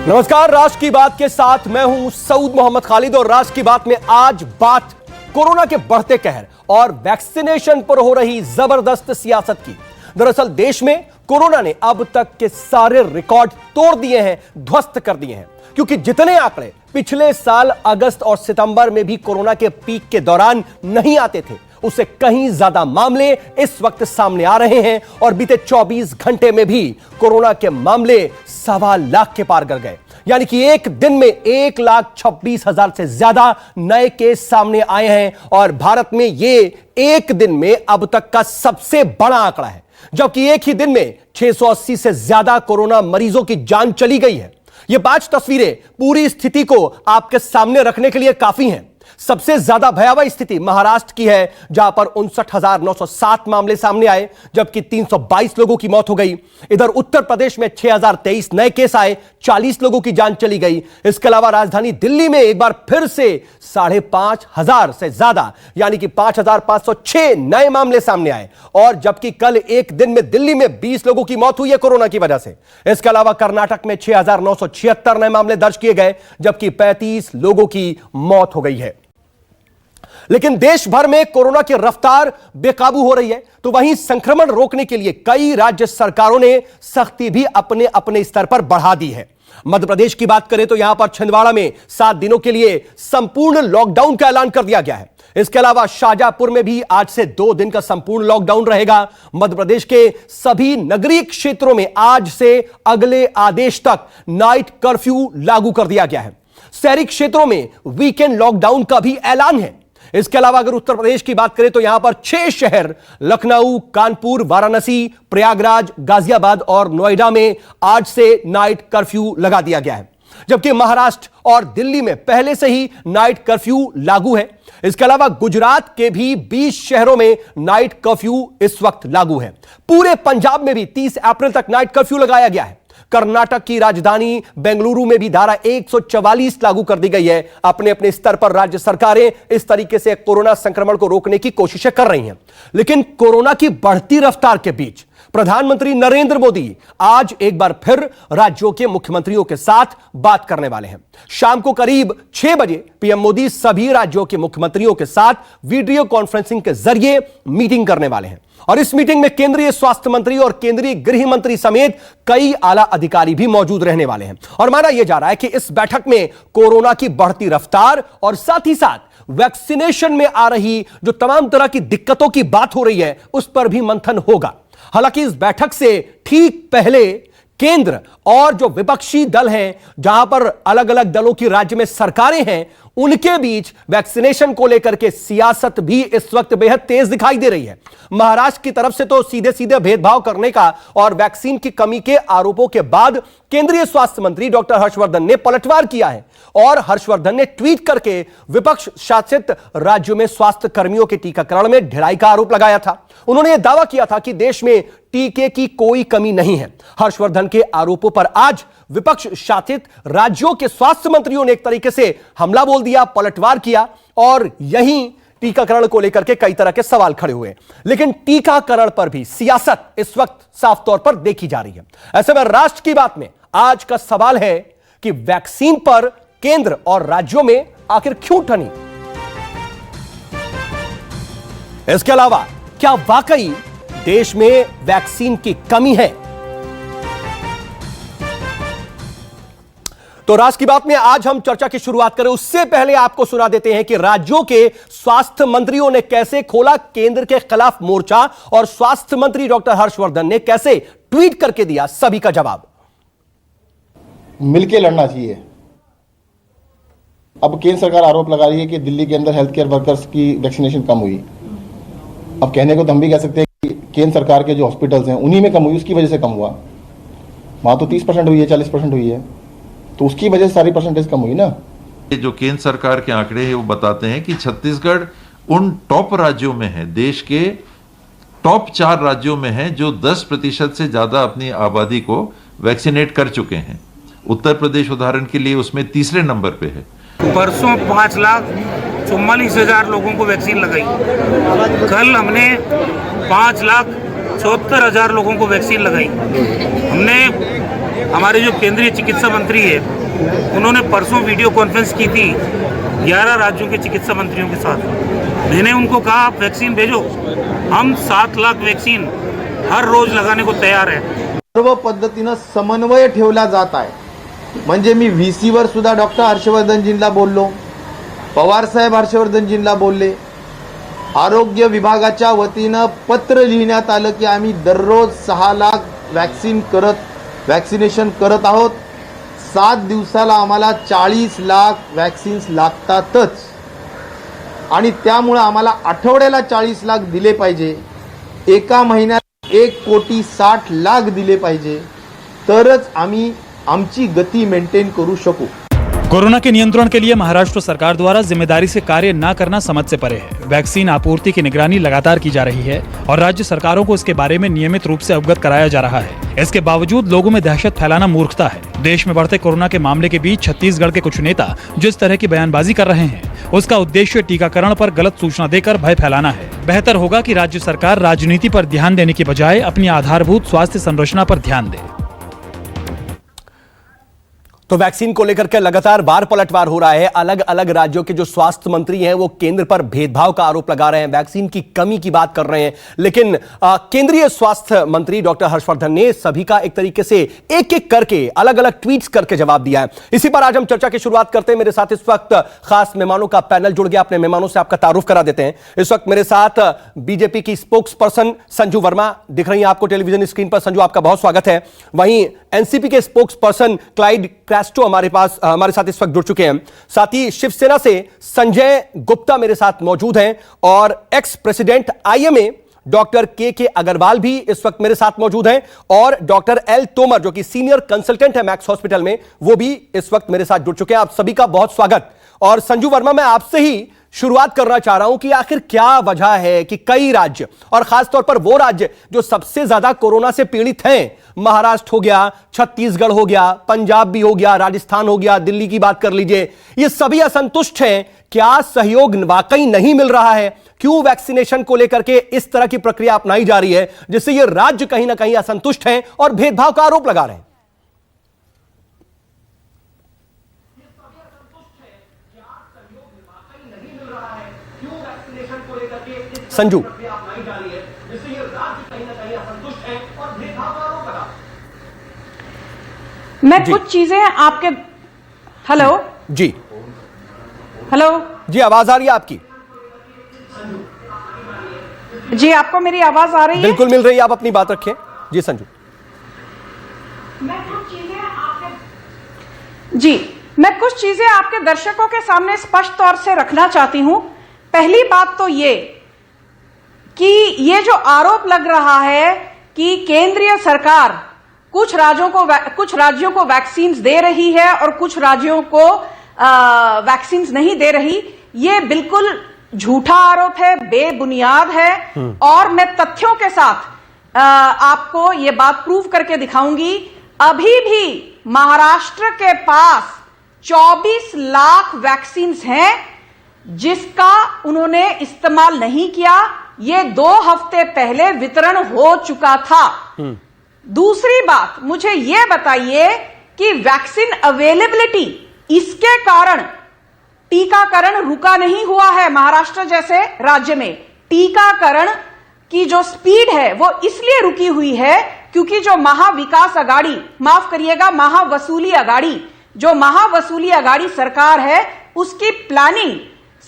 नमस्कार, राष्ट्र की बात के साथ मैं हूं सऊद मोहम्मद खालिद और राष्ट्र की बात में आज बात कोरोना के बढ़ते कहर और वैक्सीनेशन पर हो रही जबरदस्त सियासत की। दरअसल देश में कोरोना ने अब तक के सारे रिकॉर्ड तोड़ दिए हैं, ध्वस्त कर दिए हैं, क्योंकि जितने आंकड़े पिछले साल अगस्त और सितंबर में भी कोरोना के पीक के दौरान नहीं आते थे, उससे कहीं ज्यादा मामले इस वक्त सामने आ रहे हैं और बीते 24 घंटे में भी कोरोना के मामले 1.25 लाख के पार कर गए। यानी कि एक दिन में 1,26,000 से ज्यादा नए केस सामने आए हैं और भारत में यह एक दिन में अब तक का सबसे बड़ा आंकड़ा है, जबकि एक ही दिन में 680 से ज्यादा कोरोना मरीजों की जान चली गई है। ये 5 तस्वीरें पूरी स्थिति को आपके सामने रखने के लिए काफी हैं। सबसे ज्यादा भयावह स्थिति महाराष्ट्र की है, जहां पर 59,907 मामले सामने आए, जबकि 322 लोगों की मौत हो गई। इधर उत्तर प्रदेश में 6,023 नए केस आए, 40 लोगों की जान चली गई। इसके अलावा राजधानी दिल्ली में एक बार फिर से 5,500 से ज्यादा यानी कि 5,506 नए मामले सामने आए और जबकि कल एक दिन में दिल्ली में 20 लोगों की मौत हुई है कोरोना की वजह से। इसके अलावा कर्नाटक में 6,976 नए मामले दर्ज किए गए, जबकि 35 लोगों की मौत हो गई है। लेकिन देश भर में कोरोना की रफ्तार बेकाबू हो रही है, तो वहीं संक्रमण रोकने के लिए कई राज्य सरकारों ने सख्ती भी अपने अपने स्तर पर बढ़ा दी है। मध्य प्रदेश की बात करें तो यहां पर छिंदवाड़ा में 7 दिनों के लिए संपूर्ण लॉकडाउन का ऐलान कर दिया गया है। इसके अलावा शाहजहांपुर में भी आज से 2 दिन का संपूर्ण लॉकडाउन रहेगा। मध्य प्रदेश के सभी नगरीय क्षेत्रों में आज से अगले आदेश तक नाइट कर्फ्यू लागू कर दिया गया है। शहरी क्षेत्रों में वीकेंड लॉकडाउन का भी ऐलान है। इसके अलावा अगर उत्तर प्रदेश की बात करें तो यहां पर 6 शहर लखनऊ, कानपुर, वाराणसी, प्रयागराज, गाजियाबाद और नोएडा में आज से नाइट कर्फ्यू लगा दिया गया है, जबकि महाराष्ट्र और दिल्ली में पहले से ही नाइट कर्फ्यू लागू है। इसके अलावा गुजरात के भी 20 शहरों में नाइट कर्फ्यू इस वक्त लागू है। पूरे पंजाब में भी 30 अप्रैल तक नाइट कर्फ्यू लगाया गया है। कर्नाटक की राजधानी बेंगलुरु में भी धारा 144 लागू कर दी गई है। अपने अपने स्तर पर राज्य सरकारें इस तरीके से कोरोना संक्रमण को रोकने की कोशिशें कर रही हैं। लेकिन कोरोना की बढ़ती रफ्तार के बीच प्रधानमंत्री नरेंद्र मोदी आज एक बार फिर राज्यों के मुख्यमंत्रियों के साथ बात करने वाले हैं। शाम को करीब 6 बजे पीएम मोदी सभी राज्यों के मुख्यमंत्रियों के साथ वीडियो कॉन्फ्रेंसिंग के जरिए मीटिंग करने वाले हैं और इस मीटिंग में केंद्रीय स्वास्थ्य मंत्री और केंद्रीय गृह मंत्री समेत कई आला अधिकारी भी मौजूद रहने वाले हैं। और माना यह जा रहा है कि इस बैठक में कोरोना की बढ़ती रफ्तार और साथ ही साथ वैक्सीनेशन में आ रही जो तमाम तरह की दिक्कतों की बात हो रही है, उस पर भी मंथन होगा। हालांकि इस बैठक से ठीक पहले केंद्र और जो विपक्षी दल हैं, जहां पर अलग अलग दलों की राज्य में सरकारें हैं, उनके बीच वैक्सीनेशन को लेकर के सियासत भी इस वक्त बेहद तेज दिखाई दे रही है। महाराष्ट्र की तरफ से तो सीधे सीधे भेदभाव करने का और वैक्सीन की कमी के आरोपों के बाद केंद्रीय स्वास्थ्य मंत्री डॉक्टर हर्षवर्धन ने पलटवार किया है और हर्षवर्धन ने ट्वीट करके विपक्ष शासित राज्यों में स्वास्थ्य कर्मियों के टीकाकरण में ढिलाई का आरोप लगाया था। उन्होंने यह दावा किया था कि देश में टीके की कोई कमी नहीं है। हर्षवर्धन के आरोपों पर आज विपक्ष शासित राज्यों के स्वास्थ्य मंत्रियों ने एक तरीके से हमला बोल दिया, पलटवार किया और यहीं टीकाकरण को लेकर के कई तरह के सवाल खड़े हुए। लेकिन टीकाकरण पर भी सियासत इस वक्त साफ तौर पर देखी जा रही है। ऐसे में राष्ट्र की बात में आज का सवाल है कि वैक्सीन पर केंद्र और राज्यों में आखिर क्यों ठनी? इसके अलावा क्या वाकई देश में वैक्सीन की कमी है? तो राष्ट्र की बात में आज हम चर्चा की शुरुआत करें, उससे पहले आपको सुना देते हैं कि राज्यों के स्वास्थ्य मंत्रियों ने कैसे खोला केंद्र के खिलाफ मोर्चा और स्वास्थ्य मंत्री डॉक्टर हर्षवर्धन ने कैसे ट्वीट करके दिया सभी का जवाब। मिलकर लड़ना चाहिए। अब केंद्र सरकार आरोप लगा रही है कि दिल्ली के अंदर हेल्थ केयर वर्कर्स की वैक्सीनेशन कम हुई। अब कहने को तो हम भी कह सकते हैं कि केंद्र सरकार के जो हॉस्पिटल्स हैं उन्हीं में कम हुई, उसकी वजह से कम हुआ। वहां तो 30% हुई है, 40% हुई है, तो उसकी वजह से सारी परसेंटेज कम हुई ना। जो केंद्र सरकार के आंकड़े हैं वो बताते हैं कि छत्तीसगढ़ उन टॉप राज्यों में है, देश के टॉप 4 राज्यों में है जो 10% से ज्यादा अपनी आबादी को वैक्सीनेट कर चुके हैं। उत्तर प्रदेश उदाहरण के लिए उसमें तीसरे नंबर पे है। परसों 5,44,000 लोगों को वैक्सीन लगाई। कल हमने 5,74,000 लोगों को वैक्सीन लगाई। हमने हमारे जो केंद्रीय चिकित्सा मंत्री है, उन्होंने परसों वीडियो कॉन्फ्रेंस की थी 11 राज्यों के चिकित्सा मंत्रियों के साथ। मैंने उनको कहा आप वैक्सीन भेजो, हम 7 लाख वैक्सीन हर रोज लगाने को तैयार है। सर्व पद्धतीनं समन्वय ठेवला जात आहे. म्हणजे मी VC वर सुद्धा डॉक्टर हर्षवर्धनजींना बोललो, पवार साहेब हर्षवर्धनजींना बोलले. आरोग्य विभागाच्या वतीनं पत्र लिहिण्यात आलं की आम्ही दररोज 6 लाख वॅक्सिनेशन करत आहोत. 7 दिवसाला आम्हाला 40 लाख वॅक्सिन्स लागतातच आणि त्यामुळे आम्हाला आठवड्याला 40 लाख दिले पाहिजे. एका महिन्यात 1,60,00,000 दिले पाहिजे, तरच आम्ही आमची गती मेंटेन करू शकू. कोरोना के नियंत्रण के लिए महाराष्ट्र सरकार द्वारा जिम्मेदारी से कार्य न करना समझ से परे है. वैक्सीन आपूर्ति की निगरानी लगातार की जा रही है और राज्य सरकारों को इसके बारे में नियमित रूप से अवगत कराया जा रहा है. इसके बावजूद लोगों में दहशत फैलाना मूर्खता है. देश में बढ़ते कोरोना के मामले के बीच छत्तीसगढ़ के कुछ नेता जिस तरह की बयानबाजी कर रहे हैं, उसका उद्देश्य टीकाकरण पर गलत सूचना देकर भय फैलाना है. बेहतर होगा कि राज्य सरकार राजनीति पर ध्यान देने की बजाय अपनी आधारभूत स्वास्थ्य संरचना पर ध्यान दे. तो वैक्सीन को लेकर के लगातार बार पलटवार हो रहा है. अलग अलग राज्यों के जो स्वास्थ्य मंत्री हैं वो केंद्र पर भेदभाव का आरोप लगा रहे हैं, वैक्सीन की कमी की बात कर रहे हैं. लेकिन केंद्रीय स्वास्थ्य मंत्री डॉक्टर हर्षवर्धन ने सभी का एक तरीके से एक एक करके अलग अलग ट्वीट्स करके जवाब दिया है. इसी पर आज हम चर्चा की शुरुआत करते हैं. मेरे साथ इस वक्त खास मेहमानों का पैनल जुड़ गया. अपने मेहमानों से आपका तारुफ करा देते हैं. इस वक्त मेरे साथ बीजेपी की स्पोक्स पर्सन संजू वर्मा दिख रही है आपको टेलीविजन स्क्रीन पर. संजू, आपका बहुत स्वागत है. वहीं एनसीपी के स्पोक्स पर्सन क्लाइड कैस्ट्रो हमारे साथ इस वक्त जुड़ चुके हैं. साथ ही शिवसेना से संजय गुप्ता मेरे साथ मौजूद हैं और एक्स प्रेसिडेंट IMA डॉक्टर के अग्रवाल भी इस वक्त मेरे साथ मौजूद हैं और डॉक्टर एल तोमर जो कि सीनियर कंसल्टेंट है मैक्स हॉस्पिटल में, वो भी इस वक्त मेरे साथ जुड़ चुके हैं. आप सभी का बहुत स्वागत. और संजू वर्मा, मैं आपसे ही शुरुआत करना चाह रहा हूं कि आखिर क्या वजह है कि कई राज्य और खासतौर पर वो राज्य जो सबसे ज्यादा कोरोना से पीड़ित हैं, महाराष्ट्र हो गया, छत्तीसगढ़ हो गया, पंजाब भी हो गया, राजस्थान हो गया, दिल्ली की बात कर लीजिए, ये सभी असंतुष्ट हैं. क्या सहयोग वाकई नहीं मिल रहा है? क्यों वैक्सीनेशन को लेकर के इस तरह की प्रक्रिया अपनाई जा रही है जिससे ये राज्य कहीं ना कहीं असंतुष्ट हैं और भेदभाव का आरोप लगा रहे हैं? संजू, मैं कुछ चीजें आपके हेलो जी हेलो जी, आवाज आ रही है आपकी? जी, आपको मेरी आवाज आ रही है? बिल्कुल मिल रही है. आप अपनी बात रखें. जी संजू. मैं कुछ चीजें आपके दर्शकों के सामने स्पष्ट तौर से रखना चाहती हूं. पहली बात तो ये कि ये जो आरोप लग रहा है कि केंद्रीय सरकार कुछ राज्यों को वैक्सीन दे रही है और कुछ राज्यों को वैक्सीन नहीं दे रही, ये बिल्कुल झूठा आरोप है, बेबुनियाद है. और मैं तथ्यों के साथ आपको ये बात प्रूव करके दिखाऊंगी. अभी भी महाराष्ट्र के पास 24 लाख वैक्सीन हैं जिसका उन्होंने इस्तेमाल नहीं किया. ये 2 हफ्ते पहले वितरण हो चुका था. दूसरी बात, मुझे यह बताइए कि वैक्सीन अवेलेबिलिटी, इसके कारण टीकाकरण रुका नहीं हुआ है. महाराष्ट्र जैसे राज्य में टीकाकरण की जो स्पीड है वो इसलिए रुकी हुई है क्योंकि जो महाविकास अघाड़ी, माफ करिएगा महावसूली अघाड़ी, जो महावसूली अघाड़ी सरकार है उसकी प्लानिंग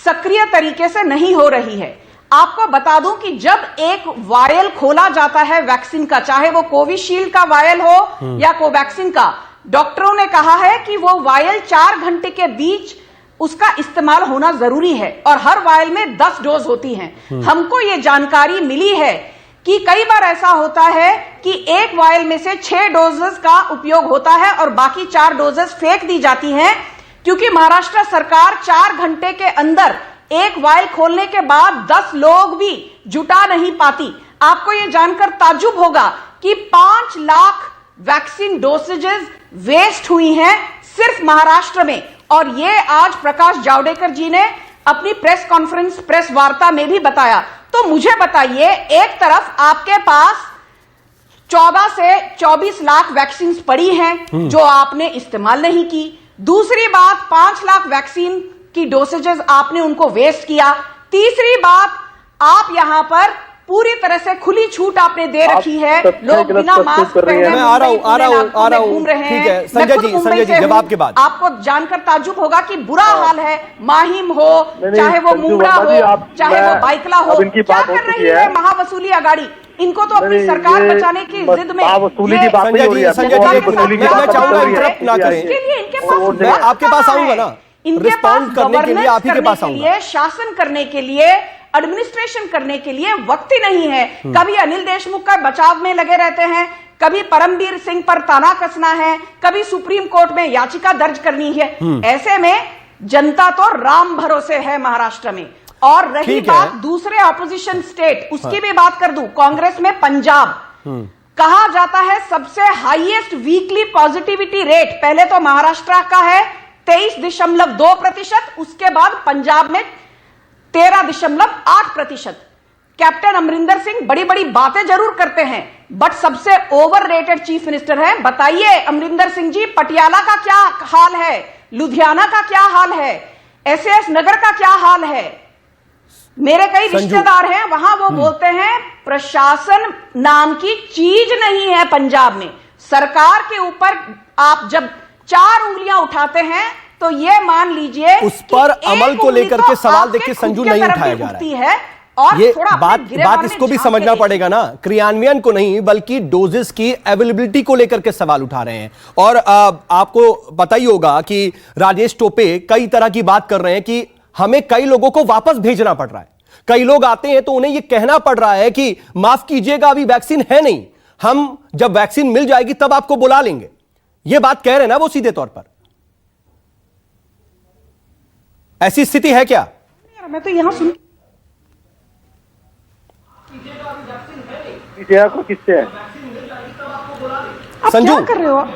सक्रिय तरीके से नहीं हो रही है. आपको बता दूं कि जब एक वायल खोला जाता है वैक्सीन का, चाहे वो कोविशील्ड का वायल हो या कोवैक्सीन का, डॉक्टरों ने कहा है कि वो वायल 4 घंटे के बीच उसका इस्तेमाल होना जरूरी है और हर वायल में 10 डोज होती हैं. हमको ये जानकारी मिली है कि कई बार ऐसा होता है कि एक वायल में से 6 डोजेस का उपयोग होता है और बाकी 4 डोजेस फेंक दी जाती हैं क्योंकि महाराष्ट्र सरकार 4 घंटे के अंदर एक वायल खोलने के बाद 10 लोग भी जुटा नहीं पाती. आपको यह जानकर ताज्जुब होगा कि 5 लाख वैक्सीन डोसेजेस वेस्ट हुई हैं सिर्फ महाराष्ट्र में. और यह आज प्रकाश जावड़ेकर जी ने अपनी प्रेस वार्ता में भी बताया. तो मुझे बताइए, एक तरफ आपके पास 14 से 24 लाख वैक्सीन पड़ी हैं जो आपने इस्तेमाल नहीं की। दूसरी बात, 5 लाख वैक्सीन की डोसेजेस आपने उनको वेस्ट किया। तीसरी बात, आप यहां पर पूरी तरह से खुली छूट आपने दे रखी है, लोग बिना मास्क पहने मैं आ रहा हूं घूम रहे हैं। ठीक है संजय जी जवाब के बाद आपको जानकर ताज्जुब होगा कि बुरा हाल है। माहिम हो, चाहे वो मुंगड़ा हो, चाहे वो बाइकला हो, क्या कर रही है महावसूली अगाड़ी? इनको तो अपनी सरकार बचाने की जिद में संजय जी मैं चाहूंगा इंटरप्ट ना करें, मैं आपके पास आऊंगा ना, रिस्पॉन्ड करने के लिए आप ही के पास आऊंगा। शासन करने के लिए, एडमिनिस्ट्रेशन करने के लिए वक्त ही नहीं है। कभी अनिल देशमुख का बचाव में लगे रहते हैं, कभी परमबीर सिंह पर ताना कसना है, कभी सुप्रीम कोर्ट में याचिका दर्ज करनी है। ऐसे में जनता तो राम भरोसे है महाराष्ट्र में। और रही बात दूसरे ऑपोजिशन स्टेट, उसकी भी बात कर दूं। कांग्रेस में पंजाब कहा जाता है सबसे हाईएस्ट वीकली पॉजिटिविटी रेट पहले तो महाराष्ट्र का है 23.2%, उसके बाद पंजाब में 13.8%। कैप्टन अमरिंदर सिंह बड़ी बड़ी बातें जरूर करते हैं, बट सबसे ओवररेटेड चीफ मिनिस्टर हैं। बताइए अमरिंदर सिंह जी, पटियाला का क्या हाल है, लुधियाना का क्या हाल है, एसएस नगर का क्या हाल है? मेरे कई रिश्तेदार हैं वहां, वो बोलते हैं प्रशासन नाम की चीज नहीं है पंजाब में। सरकार के ऊपर आप जब 4 उंगलियां उठाते हैं तो ये मान लीजिए उस पर अमल को लेकर के सवाल देखिए संजू नहीं उठाया जा रहा है। और ये बात इसको भी समझना पड़ेगा ना, क्रियान्वयन को नहीं बल्कि डोजेस की अवेलेबिलिटी को लेकर के सवाल उठा रहे हैं। और आपको पता ही होगा कि राजेश टोपे कई तरह की बात कर रहे हैं कि हमें कई लोगों को वापस भेजना पड़ रहा है। कई लोग आते हैं तो उन्हें यह कहना पड़ रहा है कि माफ कीजिएगा अभी वैक्सीन है नहीं, हम जब वैक्सीन मिल जाएगी तब आपको बुला लेंगे। यह बात कह रहे हैं ना वो सीधे तौर पर। ऐसी स्थिति है क्या? मैं तो यहां सुन किससे है? संजू क्या कर रहे हो?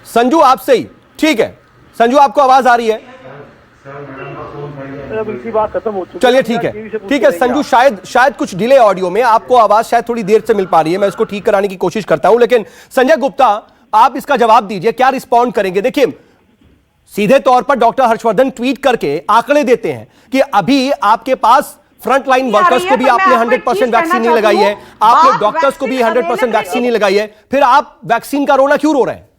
संजू आपसे ही। ठीक है संजू, आपको आवाज आ रही है? बात खत्म हो चुकी। चलिए ठीक है संजू, शायद कुछ डिले ऑडियो में, आपको आवाज शायद थोड़ी देर से मिल पा रही है, मैं इसको ठीक कराने की कोशिश करता हूं। लेकिन संजय गुप्ता, आप इसका जवाब दीजिए, क्या रिस्पॉन्ड करेंगे? देखिए सीधे तौर पर डॉक्टर हर्षवर्धन ट्वीट करके आंकड़े देते हैं कि अभी आपके पास फ्रंट लाइन वर्कर्स को भी आपने 100% वैक्सीन नहीं लगाई है, आपने डॉक्टर्स को भी 100% वैक्सीन नहीं लगाई है, फिर आप वैक्सीन का रोना क्यों रो रहे हैं?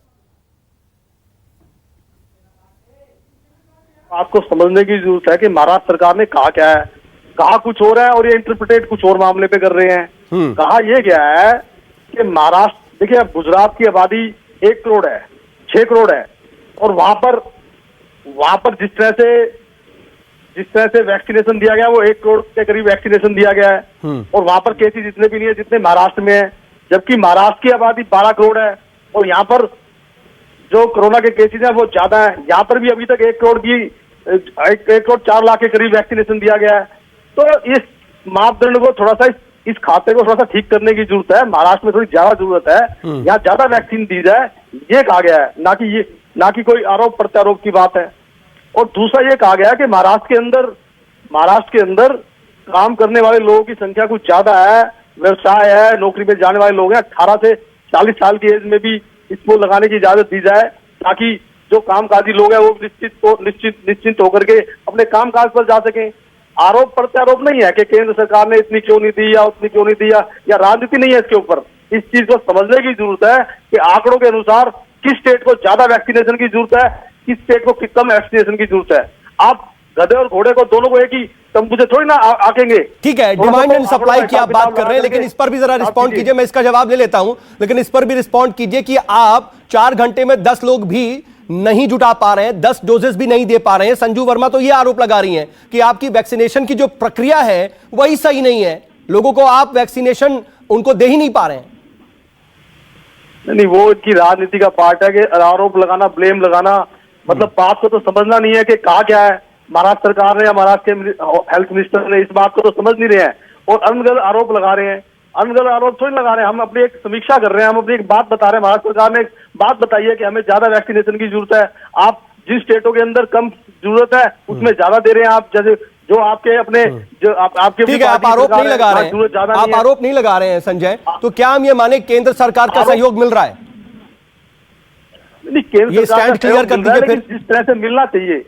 आपको समझने की जरूरत है कि महाराष्ट्र सरकार ने कहा क्या है, कहा कुछ हो रहा है और ये इंटरप्रिटेट कुछ और मामले पे कर रहे हैं। कहा यह क्या है कि महाराष्ट्र, देखिए अब गुजरात की आबादी 1 करोड़ है, 6 करोड़ है, और वहां पर जिस तरह से वैक्सीनेशन दिया गया वो 1 करोड़ के करीब वैक्सीनेशन दिया गया है, और वहां पर केसेस इतने भी नहीं है जितने महाराष्ट्र में है, जबकि महाराष्ट्र की आबादी 12 करोड़ है और यहाँ पर जो कोरोना के केसेस है वो ज्यादा है। यहाँ पर भी अभी तक 1 करोड़ 4 लाख के करीब वैक्सीनेशन दिया गया है। तो इस मापदंड को थोड़ा सा, इस खाते को थोड़ा सा ठीक करने की जरूरत है। महाराष्ट्र में थोड़ी ज्यादा जरूरत है, यहाँ ज्यादा वैक्सीन दी जाए, ये कहा गया है, ना कि कोई आरोप प्रत्यारोप की बात है। और दूसरा ये कहा गया है कि महाराष्ट्र के अंदर काम करने वाले लोगों की संख्या कुछ ज्यादा है, व्यवसाय है, नौकरी में जाने वाले लोग हैं, 18 से 40 साल की एज में भी इसको लगाने की इजाजत दी जाए, ताकि जो कामकाजी लोग हैं वो निश्चिंत होकर के अपने कामकाज पर जा सकें। आरोप प्रत्यारोप नहीं है कि केंद्र सरकार ने इतनी क्यों नहीं दी या उतनी क्यों नहीं दिया, या राजनीति नहीं है इसके ऊपर। इस चीज को समझने की जरूरत है कि आंकड़ों के अनुसार किस स्टेट को ज्यादा वैक्सीनेशन की जरूरत है, किस स्टेट को कम वैक्सीनेशन की जरूरत है। आप गधे और घोड़े को दोनों को एक ही तंबू से थोड़ी ना आकेंगे। ठीक है, डिमांड एंड सप्लाई की आप बात कर रहे हैं, लेकिन इस पर भी जरा रिस्पॉन्ड कीजिए। मैं इसका जवाब ले लेता हूं, लेकिन इस पर भी रिस्पॉन्ड कीजिए कि आप 4 घंटे में 10 लोग भी नहीं जुटा पा रहे हैं, 10 डोजेस भी नहीं दे पा रहे हैं। संजू वर्मा तो यह आरोप लगा रही हैं कि आपकी वैक्सीनेशन की जो प्रक्रिया है वही सही नहीं है, लोगों को आप वैक्सीनेशन उनको दे ही नहीं पा रहे हैं। नहीं, वो इनकी राजनीति का पार्ट है कि आरोप लगाना, ब्लेम लगाना, मतलब बात को तो समझना नहीं है कि कहा क्या है महाराष्ट्र सरकार ने या महाराष्ट्र के हेल्थ मिनिस्टर ने, इस बात को तो समझ नहीं रहे हैं और अनगढ़ आरोप लगा रहे हैं। अनगढ़ आरोप थोड़ी लगा रहे हैं, हम अपनी एक समीक्षा कर रहे हैं, हम अपनी एक बात बता रहे हैं। महाराष्ट्र सरकार ने एक बात बताई है कि हमें ज्यादा वैक्सीनेशन की जरूरत है, आप जिन स्टेटों के अंदर कम जरूरत है उसमें ज्यादा दे रहे हैं आप। जो आपके अपने जो आपके ठीक है, आप आरोप नहीं लगा रहे हैं, आप आरोप नहीं लगा रहे हैं संजय, तो क्या हम ये माने केंद्र सरकार का सहयोग मिल रहा है? नहीं, केंद्र ये सरकार स्टैंड का क्लियर कर सहयोग मिल रहा है, दीजिए लेकिन जिस तरह से मिलना चाहिए,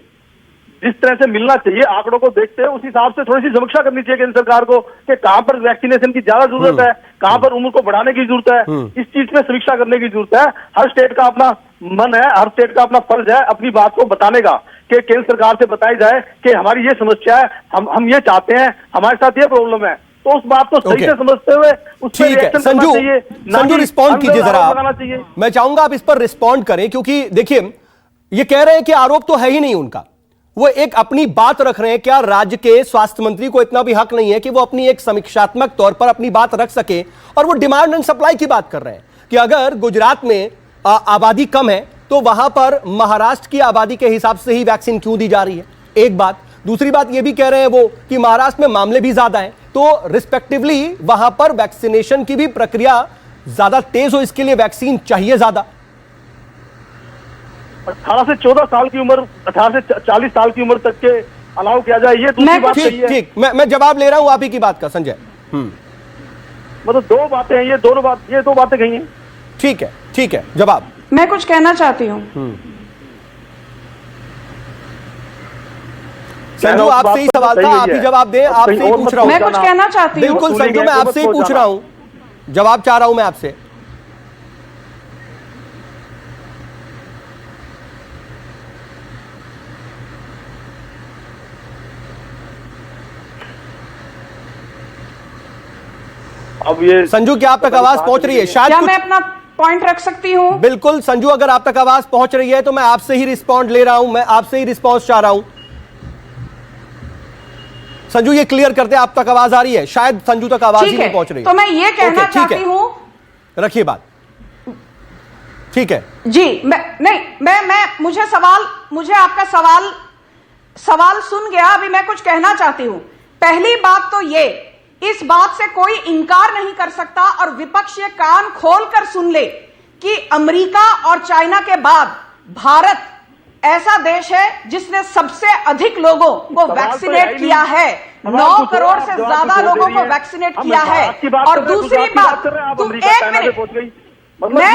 जिस तरह से मिलना चाहिए आंकड़ों को देखते हैं, उस हिसाब से थोड़ी सी समीक्षा करनी चाहिए केंद्र सरकार को कि कहां पर वैक्सीनेशन की ज्यादा जरूरत है, कहां पर उम्र को बढ़ाने की जरूरत है। इस चीज पे समीक्षा करने की जरूरत है। हर स्टेट का अपना मन है, हर स्टेट का अपना फर्ज है अपनी बात को बताने का, कि केंद्र सरकार से बताई जाए कि हमारी ये समस्या है, हम ये चाहते हैं, हमारे साथ ये प्रॉब्लम है, तो उस बात को सही से समझते हुए उस पर ठीक है रिएक्शन करना चाहिए। संजू रिस्पॉन्ड कीजिए जरा लगाना चाहिए। आप। मैं चाहूंगा आप इस पर रिस्पॉन्ड करें, क्योंकि देखिए ये कह रहे हैं कि आरोप तो है ही नहीं उनका, वो एक अपनी बात रख रहे हैं। क्या राज्य के स्वास्थ्य मंत्री को इतना भी हक नहीं है कि वो अपनी एक समीक्षात्मक तौर पर अपनी बात रख सके? और वो डिमांड एंड सप्लाई की बात कर रहे हैं कि अगर गुजरात में आबादी कम है तो वहां पर महाराष्ट्र की आबादी के हिसाब से ही वैक्सीन क्यों दी जा रही है? एक बात। दूसरी बात ये भी कह रहे हैं वो कि महाराष्ट्र में मामले भी ज्यादा हैं, तो रिस्पेक्टिवली वहां पर वैक्सीनेशन की भी प्रक्रिया ज्यादा तेज हो, इसके लिए वैक्सीन चाहिए ज्यादा। 18 से 14 साल की उम्र, 18 से 40 साल की उम्र तक के अलाउ किया जाए, ये दूसरी बात सही है। ठीक, मैं जवाब ले रहा हूं आप ही की बात का संजय। मतलब दो बातें हैं, ये दो बातें कही हैं। ठीक है, जवाब। मैं कुछ कहना चाहती हूँ। संजू आपसे ही सवाल था, आप ही जवाब दें, आपसे ही पूछ रहा हूं। मैं कुछ कहना चाहती हूँ। बिल्कुल संजू, मैं आपसे ही पूछ रहा हूं, जवाब चाह रहा हूं मैं आपसे। अब ये संजू क्या आप तक आवाज पहुंच रही है? शायद क्या मैं अपना पॉइंट रख सकती हूँ? बिल्कुल संजू, अगर आप तक आवाज पहुंच रही है तो मैं आपसे ही रिस्पॉन्ड ले रहा हूं, मैं आपसे ही रिस्पॉन्स चाह रहा हूं। संजू ये क्लियर करते, आप तक आवाज आ रही है? शायद संजू तक आवाज ही नहीं पहुंच रही। तो मैं ये कहना चाहती हूँ, रखिए बात। ठीक है जी। मुझे आपका सवाल सुन गया। अभी मैं कुछ कहना चाहती हूं। पहली बात तो ये, इस बात से कोई इनकार नहीं कर सकता और विपक्ष ये कान खोलकर सुन ले कि अमेरिका और चाइना के बाद भारत ऐसा देश है जिसने सबसे अधिक लोगों को वैक्सीनेट किया है। 9 करोड़ से ज्यादा लोगों को वैक्सीनेट किया है। और दूसरी बात, एक मिनट,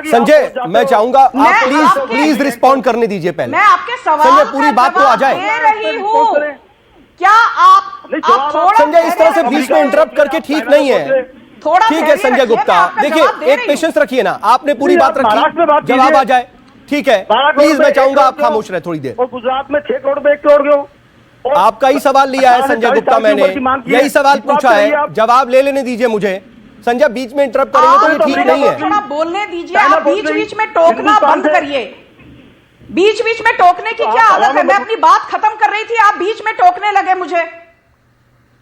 संजय, मैं चाहूंगा आप प्लीज रिस्पॉन्ड करने दीजिए पहले। मैं आपके सवाल संजय पूरी बात तो आ जाए। दे रही हूं। क्या आप थोड़ा संजय इस तरह से बीच में इंटरप्ट करके ठीक नहीं है। थोड़ा ठीक है संजय गुप्ता, देखिए एक पेशेंस रखिए ना, आपने पूरी बात रखी, जवाब आ जाए। ठीक है, प्लीज मैं चाहूंगा आप खामोश रहे थोड़ी देर। और गुजरात में 6 करोड़ में 1 करोड़ क्यों? आपका ही सवाल लिया है संजय गुप्ता, मैंने यही सवाल पूछा है, जवाब ले लेने दीजिए मुझे। संजय बीच में इंटरप्ट करेंगे तो ये ठीक नहीं है। थोड़ा बोलने दीजिए, आप बीच बीच में टोकना बंद करिए। बीच बीच में टोकने की क्या आदत है? मैं अपनी बात खत्म कर रही थी, आप बीच में टोकने लगे मुझे।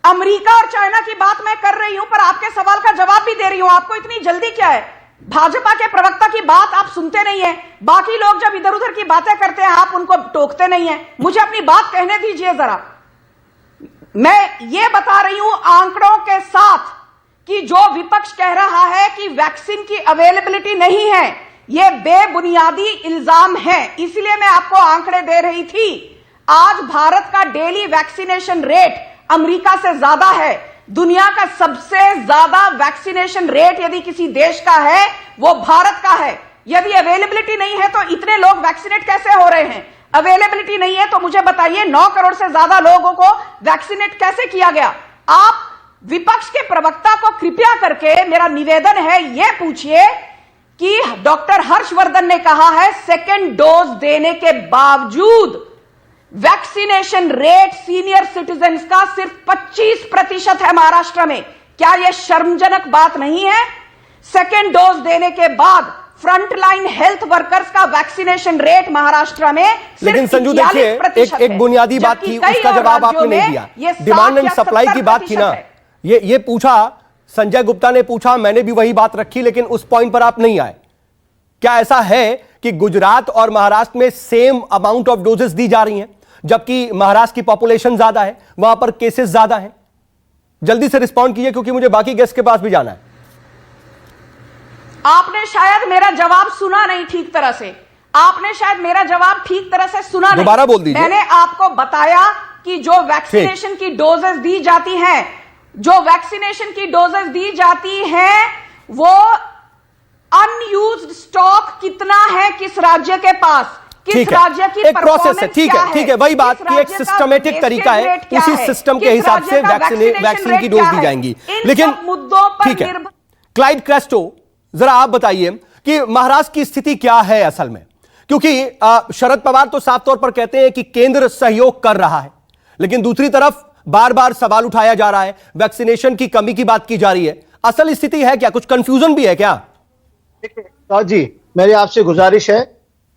अमेरिका और चाइना की बात मैं कर रही हूं, पर आपके सवाल का जवाब भी दे रही हूं। आपको इतनी जल्दी क्या है? भाजपा के प्रवक्ता की बात आप सुनते नहीं है, बाकी लोग जब इधर उधर की बातें करते हैं आप उनको टोकते नहीं है। मुझे अपनी बात कहने दीजिए जरा। मैं ये बता रही हूं आंकड़ों के साथ कि जो विपक्ष कह रहा है कि वैक्सीन की अवेलेबिलिटी नहीं है, यह बेबुनियादी इल्जाम है। इसलिए मैं आपको आंकड़े दे रही थी। आज भारत का डेली वैक्सीनेशन रेट अमेरिका से ज्यादा है। दुनिया का सबसे ज्यादा वैक्सीनेशन रेट यदि किसी देश का है वो भारत का है। यदि अवेलेबिलिटी नहीं है तो इतने लोग वैक्सीनेट कैसे हो रहे हैं? अवेलेबिलिटी नहीं है तो मुझे बताइए 9 करोड़ से ज्यादा लोगों को वैक्सीनेट कैसे किया गया? आप विपक्ष के प्रवक्ता को कृपया करके मेरा निवेदन है, यह पूछिए कि डॉक्टर हर्षवर्धन ने कहा है सेकेंड डोज देने के बावजूद वैक्सीनेशन रेट सीनियर सिटीजन्स का सिर्फ 25% है महाराष्ट्र में। क्या यह शर्मजनक बात नहीं है? सेकेंड डोज देने के बाद फ्रंटलाइन हेल्थ वर्कर्स का वैक्सीनेशन रेट महाराष्ट्र में, लेकिन संजू देखिए एक बुनियादी बात थी, उसका जवाब आपने नहीं दिया। डिमांड एंड सप्लाई की बात थी ना, ये पूछा संजय गुप्ता ने पूछा, मैंने भी वही बात रखी, लेकिन उस पॉइंट पर आप नहीं आए। क्या ऐसा है कि गुजरात और महाराष्ट्र में सेम अमाउंट ऑफ डोजेस दी जा रही हैं, जबकि महाराष्ट्र की पॉपुलेशन ज्यादा है, वहां पर केसेस ज्यादा हैं? जल्दी से रिस्पॉन्ड कीजिए क्योंकि मुझे बाकी गेस्ट के पास भी जाना है। आपने शायद मेरा जवाब सुना नहीं ठीक तरह से। आपने शायद मेरा जवाब ठीक तरह से सुना नहीं। दोबारा बोल दीजिए। मैंने आपको बताया कि जो वैक्सीनेशन की डोजेस दी जाती हैं, जो वैक्सीनेशन की डोजेस दी जाती हैं, वो अनयूज्ड स्टॉक कितना है किस राज्य के पास, किस राज्य की एक प्रोसेस है, ठीक है, ठीक है, वही बात की एक सिस्टमेटिक तरीका है, उसी सिस्टम के हिसाब से वैक्सीन की डोज दी जाएंगी। लेकिन मुद्दों पर ठीक है, क्लाइड क्रेस्टो, जरा आप बताइए कि महाराष्ट्र की स्थिति क्या है असल में, क्योंकि शरद पवार तो साफ तौर पर कहते हैं कि केंद्र सहयोग कर रहा है, लेकिन दूसरी तरफ बार बार सवाल उठाया जा रहा है, वैक्सीनेशन की कमी की बात की जा रही है। असल स्थिति है क्या, कुछ कंफ्यूजन भी है क्या? जी, मेरी आपसे गुजारिश है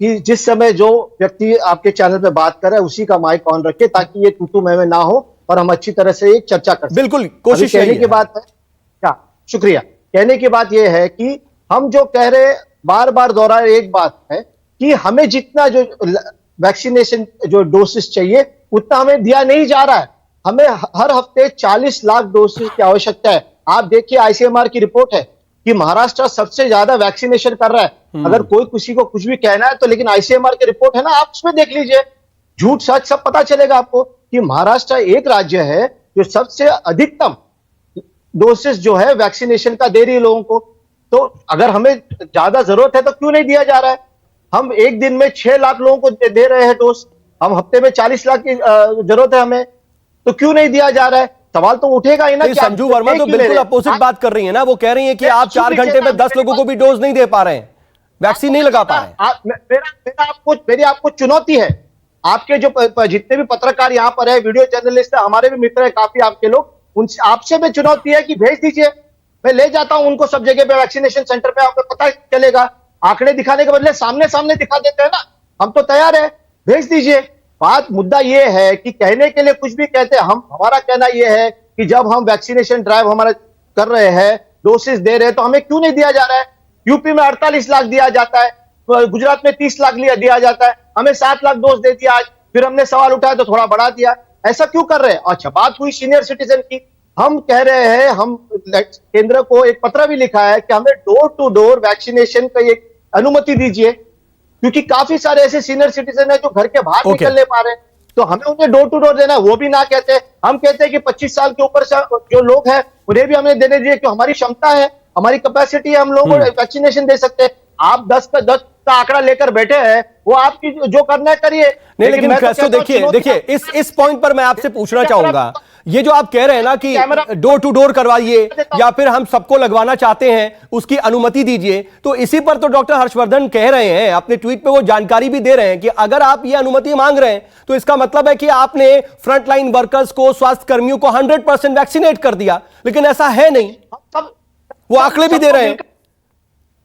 कि जिस समय जो व्यक्ति आपके चैनल पे बात कर रहा है उसी का माइक ऑन रखे, ताकि ये तू मैं ना हो और हम अच्छी तरह से एक चर्चा कर सकें। बिल्कुल, कोशिश कहने की बात है क्या, शुक्रिया। कहने की बात यह है कि हम जो कह रहे बार बार दोहरा एक बात है कि हमें जितना जो वैक्सीनेशन जो डोसेस चाहिए उतना हमें दिया नहीं जा रहा है। हमें हर हफ्ते 40 लाख डोसेस की आवश्यकता है। आप देखिए आईसीएमआर की रिपोर्ट है कि महाराष्ट्र सबसे ज्यादा वैक्सीनेशन कर रहा है। अगर कोई किसी को कुछ भी कहना है तो, लेकिन आईसीएमआर की रिपोर्ट है ना, आप उसमें देख लीजिए, झूठ सच सब पता चलेगा आपको कि महाराष्ट्र एक राज्य है जो सबसे अधिकतम डोसेस जो है वैक्सीनेशन का दे रही है लोगों को। तो अगर हमें ज्यादा जरूरत है तो क्यों नहीं दिया जा रहा है? हम एक दिन में 6 लाख लोगों को दे रहे हैं डोज, हम हफ्ते में 40 लाख की जरूरत है हमें, तो क्यों नहीं दिया जा रहा है? सवाल तो उठेगा ही ना। संजू वर्मा तो बिल्कुल अपोजिट बात कर रही है ना, वो कह रही है कि आप 4 घंटे में 10 लोगों को भी डोज नहीं दे पा रहे हैं, वैक्सीन नहीं लगा पा रहे हैं। मेरी आपको चुनौती है, आपके जो जितने भी पत्रकार यहाँ पर है, वीडियो जर्नलिस्ट है, हमारे भी मित्र है काफी आपके लोग, उनसे आपसे भी चुनौती है कि भेज दीजिए, मैं ले जाता हूं उनको सब जगह पे वैक्सीनेशन सेंटर पे, आपको पता चलेगा। आंकड़े दिखाने के बदले सामने सामने दिखा देते हैं ना, हम तो तैयार है, भेज दीजिए। बात मुद्दा यह है कि कहने के लिए कुछ भी कहते हैं, हमारा कहना यह है कि जब हम वैक्सीनेशन ड्राइव हमारा कर रहे हैं, डोसेस दे रहे हैं, तो हमें क्यों नहीं दिया जा रहा है? यूपी में 48 लाख दिया जाता है, गुजरात में 30 लाख दिया जाता है, हमें 7 लाख डोज दे दिया आज, फिर हमने सवाल उठाया तो थोड़ा बढ़ा दिया, ऐसा क्यों कर रहे हैं? अच्छा, बात हुई सीनियर सिटीजन की, हम कह रहे हैं, हम केंद्र को एक पत्र भी लिखा है कि हमें डोर टू डोर वैक्सीनेशन की एक अनुमति दीजिए, क्योंकि काफी सारे ऐसे सीनियर सिटीजन है जो घर के बाहर निकल नहीं पा रहे हैं, तो हमें उन्हें डोर टू डोर देना है, वो भी ना कहते हैं। हम कहते हैं कि 25 साल के ऊपर से जो लोग हैं उन्हें भी हमें देने दीजिए, क्योंकि हमारी क्षमता है, हमारी कैपेसिटी है, हम लोगों को वैक्सीनेशन दे सकते हैं। आप 10 का आंकड़ा लेकर बैठे हैं, वो आपकी जो करना है करिए। नहीं, लेकिन तो देखिए इस पॉइंट पर मैं आपसे पूछना चाहूंगा, ये जो आप कह रहे हैं ना कि डोर टू डोर करवाइए या फिर हम सबको लगवाना चाहते हैं उसकी अनुमति दीजिए, तो इसी पर तो डॉक्टर हर्षवर्धन कह रहे हैं, अपने ट्वीट पे वो जानकारी भी दे रहे हैं कि अगर आप ये अनुमति मांग रहे हैं तो इसका मतलब है कि आपने फ्रंटलाइन वर्कर्स को, स्वास्थ्य कर्मियों को 100% वैक्सीनेट कर दिया, लेकिन ऐसा है नहीं, वो आंकड़े भी दे रहे हैं।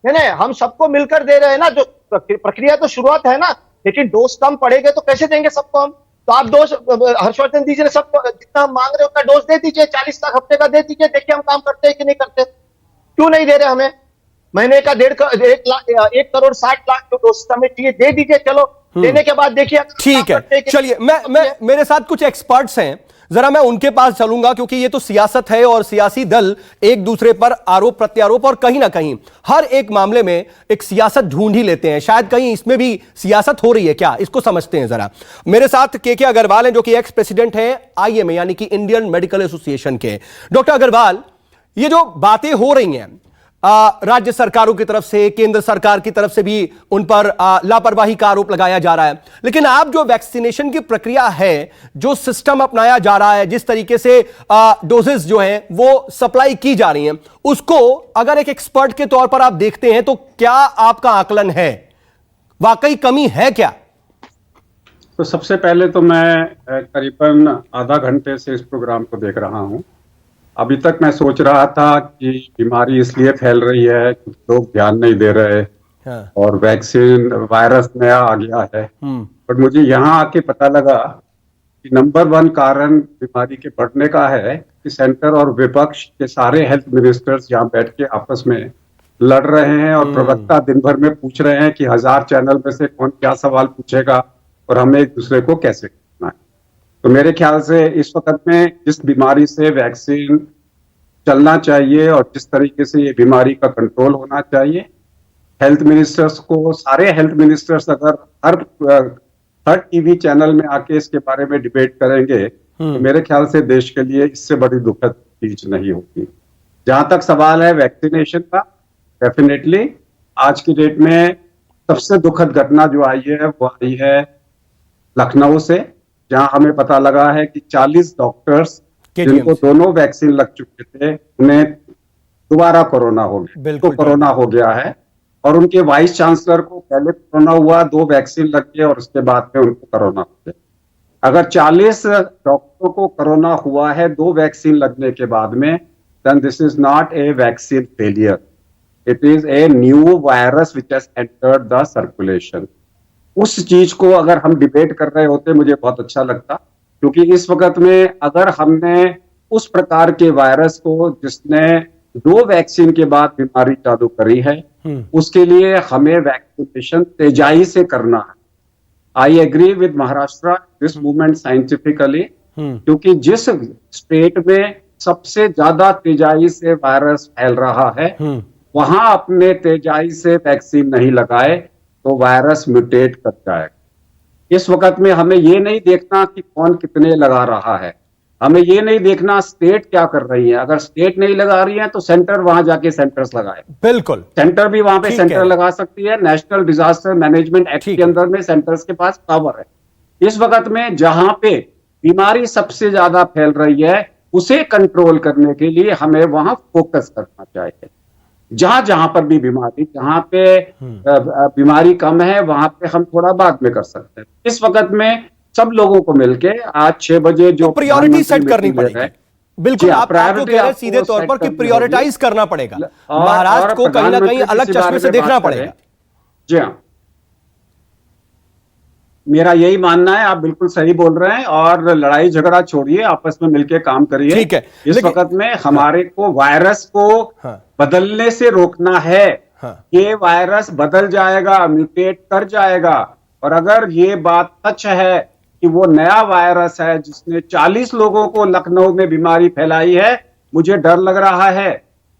नहीं, हम सबको मिलकर दे रहे हैं ना, जो प्रक्रिया तो शुरुआत है ना, लेकिन डोज कम पड़ेगा तो कैसे देंगे सबको हम? तो आप डोज हर्षवर्धन दीजिए, सबको जितना हम मांग रहे हैं उतना डोज दे दीजिए, 40 लाख हफ्ते का दे दीजिए, देखिए हम काम करते हैं कि नहीं करते। क्यों नहीं दे रहे हमें? महीने का 1 करोड़ 60 लाख जो डोज हमें चाहिए दे दीजिए, चलो देने के बाद देखिए। ठीक है, चलिए मेरे साथ कुछ एक्सपर्ट्स हैं, जरा मैं उनके पास चलूंगा, क्योंकि ये तो सियासत है और सियासी दल एक दूसरे पर आरोप प्रत्यारोप और कहीं ना कहीं हर एक मामले में एक सियासत ढूंढ ही लेते हैं, शायद कहीं इसमें भी सियासत हो रही है क्या, इसको समझते हैं जरा। मेरे साथ के अग्रवाल हैं, जो कि एक्स प्रेसिडेंट हैं आईएमए यानी कि इंडियन मेडिकल एसोसिएशन के। डॉक्टर अग्रवाल, ये जो बातें हो रही हैं राज्य सरकारों की तरफ से, केंद्र सरकार की तरफ से भी उन पर लापरवाही का आरोप लगाया जा रहा है, लेकिन आप जो वैक्सीनेशन की प्रक्रिया है, जो सिस्टम अपनाया जा रहा है, जिस तरीके से डोजेस जो हैं वो सप्लाई की जा रही हैं, उसको अगर एक एक्सपर्ट के तौर पर आप देखते हैं तो क्या आपका आकलन है, वाकई कमी है क्या? तो सबसे पहले तो मैं करीबन आधा घंटे से इस प्रोग्राम को देख रहा हूं। अभी तक मैं सोच रहा था कि बीमारी इसलिए फैल रही है कि लोग ध्यान नहीं दे रहे और वैक्सीन वायरस नया आ गया है, पर मुझे यहाँ आके पता लगा कि नंबर 1 कारण बीमारी के बढ़ने का है कि सेंटर और विपक्ष के सारे हेल्थ मिनिस्टर्स यहाँ बैठ के आपस में लड़ रहे हैं और प्रवक्ता दिन भर में पूछ रहे हैं कि 1000 चैनल में से कौन क्या सवाल पूछेगा और हमें एक दूसरे को कैसे करना है। तो मेरे ख्याल से इस वक्त में जिस बीमारी से वैक्सीन चलना चाहिए और जिस तरीके से ये बीमारी का कंट्रोल होना चाहिए, हेल्थ मिनिस्टर्स को, सारे हेल्थ मिनिस्टर्स अगर हर टीवी चैनल में आके इसके बारे में डिबेट करेंगे तो मेरे ख्याल से देश के लिए इससे बड़ी दुखद चीज नहीं होगी। जहां तक सवाल है वैक्सीनेशन का, डेफिनेटली आज की डेट में सबसे दुखद घटना जो आई है वो आई है लखनऊ से, जहां हमें पता लगा है कि 40 डॉक्टर्स जिनको दोनों वैक्सीन लग चुके थे उन्हें दोबारा कोरोना हो गया, तो कोरोना हो गया है। और उनके वाइस चांसलर को पहले कोरोना हुआ, 2 वैक्सीन लग गए और उसके बाद में उनको कोरोना हो गया। अगर 40 डॉक्टरों को कोरोना हुआ है 2 वैक्सीन लगने के बाद में, then this is not a vaccine failure, it is a new virus which has entered the circulation. उस चीज को अगर हम डिबेट कर रहे होते मुझे बहुत अच्छा लगता, क्योंकि इस वक्त में अगर हमने उस प्रकार के वायरस को जिसने 2 वैक्सीन के बाद बीमारी चालू करी है, उसके लिए हमें वैक्सीनेशन तेजाई से करना है। I agree with Maharashtra this movement scientifically, क्योंकि जिस स्टेट में सबसे ज्यादा तेजाई से वायरस फैल रहा है वहां अपने तेजाई से वैक्सीन नहीं लगाए तो वायरस म्यूटेट कर जाएगा। इस वक्त में हमें ये नहीं देखना कि कौन कितने लगा रहा है, हमें ये नहीं देखना स्टेट क्या कर रही है। अगर स्टेट नहीं लगा रही है तो सेंटर वहां जाके सेंटर्स लगाए, बिल्कुल सेंटर भी वहां पे सेंटर लगा सकती है। नेशनल डिजास्टर मैनेजमेंट एक्ट के अंदर में सेंटर्स के पास पावर है। इस वक्त में जहां पे बीमारी सबसे ज्यादा फैल रही है उसे कंट्रोल करने के लिए हमें वहां फोकस करना चाहिए। जहां जहां पर भी बीमारी, जहां पे बीमारी कम है वहां पे हम थोड़ा बाद में कर सकते हैं। इस वक्त में सब लोगों को मिलके आज 6 बजे जो प्रायोरिटी सेट करनी पड़ेगी। बिल्कुल आप जो कह रहे हैं सीधे तौर पर कि प्रायोरिटाइज करना पड़ेगा, महाराष्ट्र को कहीं ना कहीं अलग चश्मे से देखना पड़ेगा। जी हाँ, मेरा यही मानना है, आप बिल्कुल सही बोल रहे हैं। और लड़ाई झगड़ा छोड़िए, आपस में मिलकर काम करिए। ठीक है, इस वक्त में हमारे को वायरस को बदलने से रोकना है। ये वायरस बदल जाएगा, म्यूटेट कर जाएगा। और अगर ये बात सच है कि वो नया वायरस है जिसने 40 लोगों को लखनऊ में बीमारी फैलाई है, मुझे डर लग रहा है।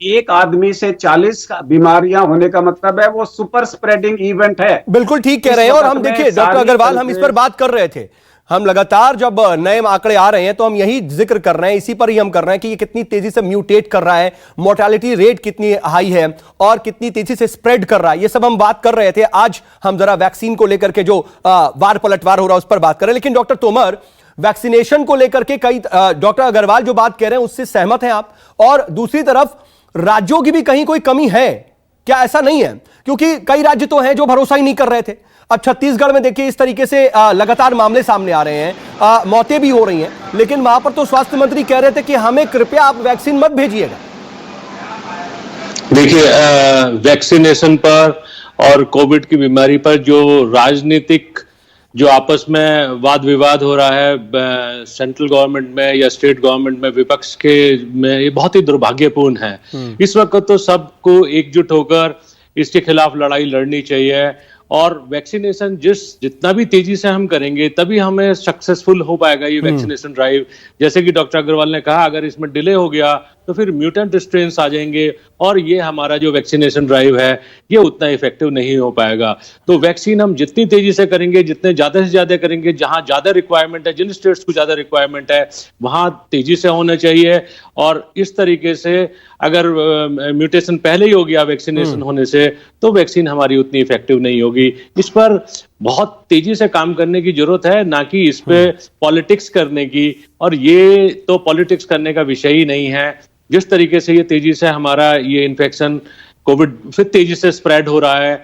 एक आदमी से 40 बीमारियां होने का मतलब है वो सुपर स्प्रेडिंग इवेंट है। बिल्कुल ठीक कह रहे हैं। और हम देखिए डॉक्टर अग्रवाल, हम इस पर बात कर रहे थे, हम लगातार जब नए आंकड़े आ रहे हैं तो हम यही जिक्र कर रहे हैं, इसी पर ही हम कर रहे हैं कि ये कितनी तेजी से म्यूटेट कर रहा है, मोर्टेलिटी रेट कितनी हाई है और कितनी तेजी से स्प्रेड कर रहा है, ये सब हम बात कर रहे थे। आज हम जरा वैक्सीन को लेकर के जो वार पलटवार हो रहा है उस पर बात कर रहे हैं। लेकिन डॉक्टर तोमर, वैक्सीनेशन को लेकर के कई डॉक्टर अग्रवाल जो बात कह रहे हैं उससे सहमत हैं आप, और दूसरी तरफ राज्यों की भी कहीं कोई कमी है क्या? ऐसा नहीं है, क्योंकि कई राज्य तो हैं जो भरोसा ही नहीं कर रहे थे। अब छत्तीसगढ़ में देखिए इस तरीके से लगातार मामले सामने आ रहे हैं, मौतें भी हो रही हैं, लेकिन वहां पर तो स्वास्थ्य मंत्री कह रहे थे कि हमें कृपया आप वैक्सीन मत भेजिएगा। देखिए, वैक्सीनेशन पर और कोविड की बीमारी पर जो राजनीतिक जो आपस में वाद विवाद हो रहा है सेंट्रल गवर्नमेंट में या स्टेट गवर्नमेंट में, विपक्ष के में, ये बहुत ही दुर्भाग्यपूर्ण है। इस वक्त तो सबको एकजुट होकर इसके खिलाफ लड़ाई लड़नी चाहिए। और वैक्सीनेशन जितना भी तेजी से हम करेंगे तभी हमें सक्सेसफुल हो पाएगा ये वैक्सीनेशन ड्राइव। जैसे कि डॉक्टर अग्रवाल ने कहा, अगर इसमें डिले हो गया तो फिर म्यूटेंट स्ट्रेन्स आ जाएंगे और ये हमारा जो वैक्सीनेशन ड्राइव है ये उतना इफेक्टिव नहीं हो पाएगा। तो वैक्सीन हम जितनी तेजी से करेंगे, जितने ज्यादा से ज्यादा करेंगे, जहां ज्यादा रिक्वायरमेंट है, जिन स्टेट्स को ज्यादा रिक्वायरमेंट है वहां तेजी से होना चाहिए। और इस तरीके से अगर म्यूटेशन पहले ही हो गया वैक्सीनेशन होने से तो वैक्सीन हमारी उतनी इफेक्टिव नहीं होगी। इस पर बहुत तेजी से काम करने की जरूरत है, ना कि इस पे पॉलिटिक्स करने की। और ये तो पॉलिटिक्स करने का विषय ही नहीं है। जिस तरीके से ये तेजी से हमारा ये इन्फेक्शन कोविड फिर तेजी से स्प्रेड हो रहा है,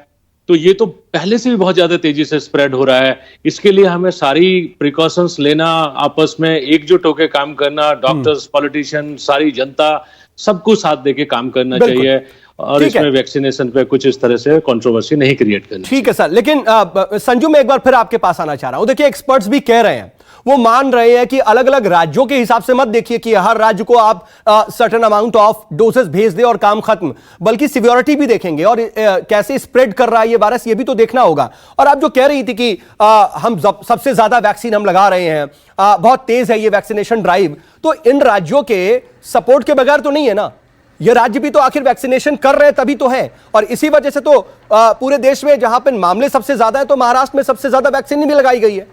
तो ये तो पहले से भी बहुत ज्यादा तेजी से स्प्रेड हो रहा है। इसके लिए हमें सारी प्रिकॉशंस लेना, आपस में एकजुट होकर काम करना, डॉक्टर्स, पॉलिटिशियन, सारी जनता, सबको साथ देके काम करना चाहिए। और इसमें वैक्सीनेशन पे कुछ इस तरह से कंट्रोवर्सी नहीं क्रिएट करनी। ठीक है सर, लेकिन संजू मैं एक बार फिर आपके पास आना चाह रहा हूं। देखिए एक्सपर्ट्स भी कह रहे हैं, वो मान रहे हैं कि अलग अलग राज्यों के हिसाब से मत देखिए कि हर राज्य को आप सर्टेन अमाउंट ऑफ डोसेस भेज दे और काम खत्म, बल्कि सिवियरिटी भी देखेंगे और कैसे स्प्रेड कर रहा है ये वायरस, ये भी तो देखना होगा। और आप जो कह रही थी कि हम सबसे ज्यादा वैक्सीन हम लगा रहे हैं, बहुत तेज है ये वैक्सीनेशन ड्राइव, तो इन राज्यों के सपोर्ट के बगैर तो नहीं है ना? ये राज्य भी तो आखिर वैक्सीनेशन कर रहे हैं तभी तो है, और इसी वजह से तो पूरे देश में जहां पर मामले सबसे ज्यादा है तो महाराष्ट्र में सबसे ज्यादा वैक्सीन भी लगाई गई है।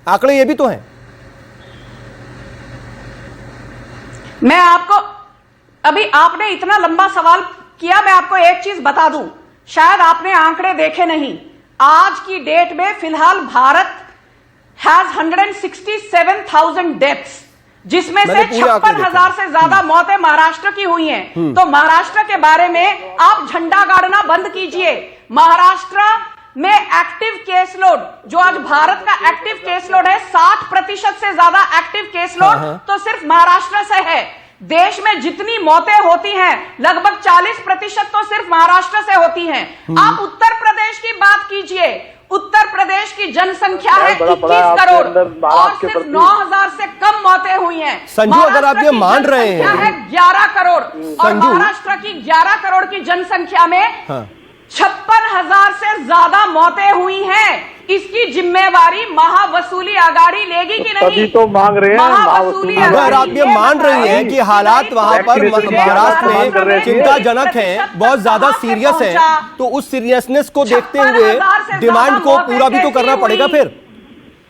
आंकड़े ये भी तो हैं। मैं आपको अभी आपने इतना लंबा सवाल किया, मैं आपको एक चीज बता दूं, शायद आपने आंकड़े देखे नहीं। आज की डेट में फिलहाल भारत हैज 167,000 डेथ्स, जिसमें से 56,000 से ज्यादा मौतें महाराष्ट्र की हुई हैं। तो महाराष्ट्र के बारे में आप झंडा गाड़ना बंद कीजिए। महाराष्ट्र में एक्टिव केस लोड, जो आज भारत का एक्टिव केस लोड है 60% से ज्यादा एक्टिव केस लोड तो सिर्फ महाराष्ट्र से है। देश में जितनी मौतें होती हैं लगभग 40% तो सिर्फ महाराष्ट्र से होती हैं। आप उत्तर प्रदेश की बात कीजिए, उत्तर प्रदेश की जनसंख्या है 21 करोड़ और सिर्फ 9,000 से कम मौतें हुई हैं। संजू, अगर आप ये मान रहे हैं 11 करोड़ और महाराष्ट्र की 11 करोड़ की जनसंख्या में 56,000 से ज्यादा मौतें हुई हैं। इसकी जिम्मेवारी महावसूली आगाड़ी लेगी कि नहीं? तभी तो मांग रहे हैं महावसूली। अगर आप ये मान रही हैं कि हालात वहां पर महाराष्ट्र में चिंताजनक हैं, बहुत ज्यादा सीरियस है, तो उस सीरियसनेस को देखते हुए डिमांड को पूरा भी तो करना पड़ेगा फिर